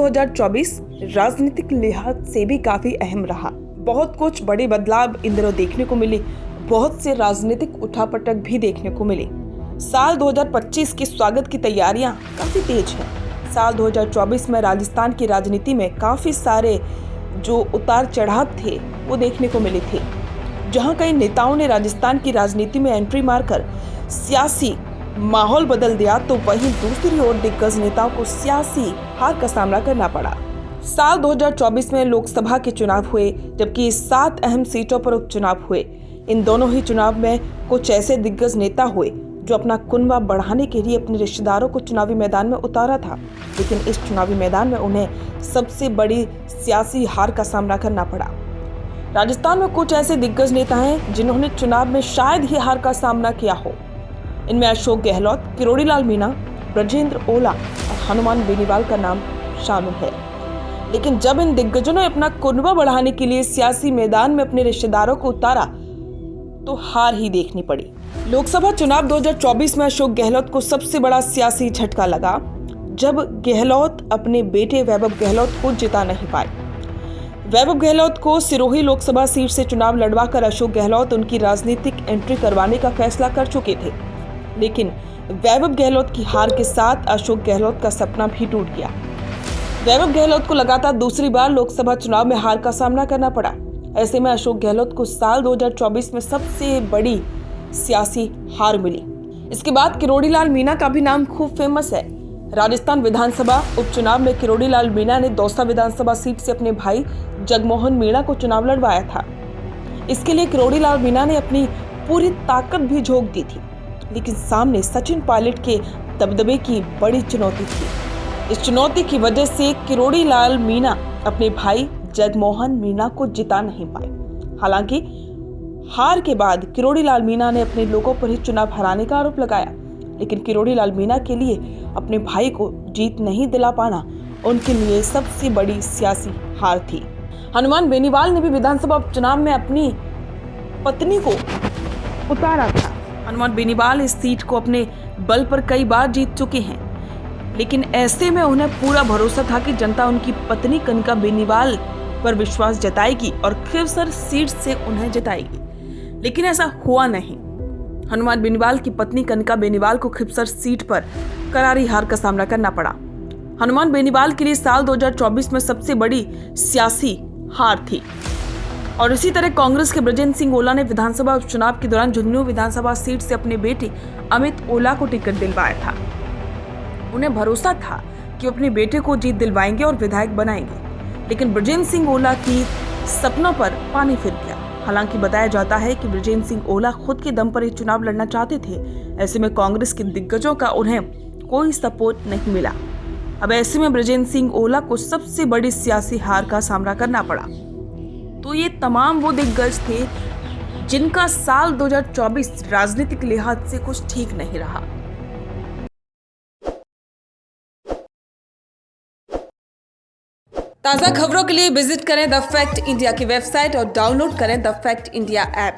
2024 राजनीतिक लिहाज से भी काफी अहम रहा। बहुत कुछ बड़े बदलाव इन दिनों देखने को मिले, बहुत से राजनीतिक उठापटक भी देखने को मिले। साल 2025 के स्वागत की तैयारियां काफी तेज हैं। साल 2024 में राजस्थान की राजनीति में काफी सारे जो उतार चढ़ाव थे वो देखने को मिले थे। जहां कई नेताओं ने राजस्थान की राजनीति में एंट्री मारकर सियासी माहौल बदल दिया, तो वहीं दूसरी ओर दिग्गज नेताओं को सियासी हार का सामना करना पड़ा। साल 2024 में लोकसभा के चुनाव हुए, जबकि 7 अहम सीटों पर उपचुनाव हुए। इन दोनों ही चुनाव में कुछ ऐसे दिग्गज नेता हुए जो अपना कुनबा बढ़ाने के लिए अपने रिश्तेदारों को चुनावी मैदान में उतारा था, लेकिन इस चुनावी मैदान में उन्हें सबसे बड़ी सियासी हार का सामना करना पड़ा। राजस्थान में कुछ ऐसे दिग्गज नेता हैं जिन्होंने चुनाव में शायद ही हार का सामना किया हो। इनमें अशोक गहलोत, किरोड़ीलाल मीणा, ब्रजेंद्र ओला और हनुमान बेनीवाल का नाम शामिल है। लेकिन जब इन दिग्गजों ने अपना कुनबा बढ़ाने के लिए सियासी मैदान में अपने रिश्तेदारों को उतारा तो हार ही देखनी पड़ी। लोकसभा चुनाव 2024 में अशोक गहलोत को सबसे बड़ा सियासी झटका लगा जब गहलोत अपने बेटे वैभव गहलोत को जिता नहीं पाए। वैभव गहलोत को सिरोही लोकसभा सीट से चुनाव लड़वाकर अशोक गहलोत उनकी राजनीतिक एंट्री करवाने का फैसला कर चुके थे, लेकिन वैभव गहलोत की हार के साथ अशोक गहलोत का सपना भी टूट गया। वैभव गहलोत को लगातार दूसरी बार लोकसभा चुनाव में हार का सामना करना पड़ा। ऐसे में अशोक गहलोत को साल 2024 में सबसे बड़ी सियासी हार मिली। इसके बाद किरोड़ीलाल मीणा का भी नाम खूब फेमस है। राजस्थान विधानसभा उपचुनाव में किरोड़ीलाल मीणा ने दौसा विधानसभा सीट से अपने भाई जगमोहन मीणा को चुनाव लड़वाया था। इसके लिए किरोड़ीलाल मीणा ने अपनी पूरी ताकत भी झोंक दी थी, लेकिन सामने सचिन पायलट के दबदबे की बड़ी चुनौती थी। इस चुनौती की वजह से किरोड़ीलाल मीणा अपने भाई जगमोहन मीणा को जिता नहीं पाए। हालांकि हार के बाद किरोड़ीलाल मीणा ने अपने लोगों पर ही चुनाव हराने का आरोप लगाया, लेकिन किरोड़ीलाल मीणा के लिए अपने भाई को जीत नहीं दिला पाना उनके लिए सबसे बड़ी सियासी हार थी। हनुमान बेनीवाल ने भी विधानसभा उपचुनाव में अपनी पत्नी को उतारा था। हनुमान बेनीवाल इस सीट को अपने बल पर कई बार जीत चुके हैं, लेकिन ऐसे में उन्हें पूरा भरोसा था कि जनता उनकी पत्नी कनका बेनीवाल पर विश्वास जताएगी और खिवसर सीट से उन्हें जिताएगी, लेकिन ऐसा हुआ नहीं। हनुमान बेनीवाल की पत्नी कनका बेनीवाल को खिवसर सीट पर करारी हार का सामना करना पड़ा। हनुमान बेनीवाल के लिए साल 2024 में सबसे बड़ी सियासी हार थी। और इसी तरह कांग्रेस के ब्रजेंद्र सिंह ओला ने विधानसभा उपचुनाव के दौरान झुंझुनू विधानसभा सीट से अपने बेटे अमित ओला को टिकट दिलवाया था। उन्हें भरोसा था कि अपने बेटे को जीत दिलवाएंगे और विधायक बनाएंगे, लेकिन ब्रजेंद्र सिंह ओला की सपनों पर पानी फिर गया। हालांकि बताया जाता है कि ब्रजेंद्र सिंह ओला खुद के दम पर ये चुनाव लड़ना चाहते थे। ऐसे में कांग्रेस के दिग्गजों का उन्हें कोई सपोर्ट नहीं मिला। अब ऐसे में ब्रजेंद्र सिंह ओला को सबसे बड़ी सियासी हार का सामना करना पड़ा। तो ये तमाम वो दिग्गज थे जिनका साल 2024 राजनीतिक लिहाज से कुछ ठीक नहीं रहा। ताज़ा खबरों के लिए विजिट करें द फैक्ट इंडिया की वेबसाइट और डाउनलोड करें द फैक्ट इंडिया ऐप।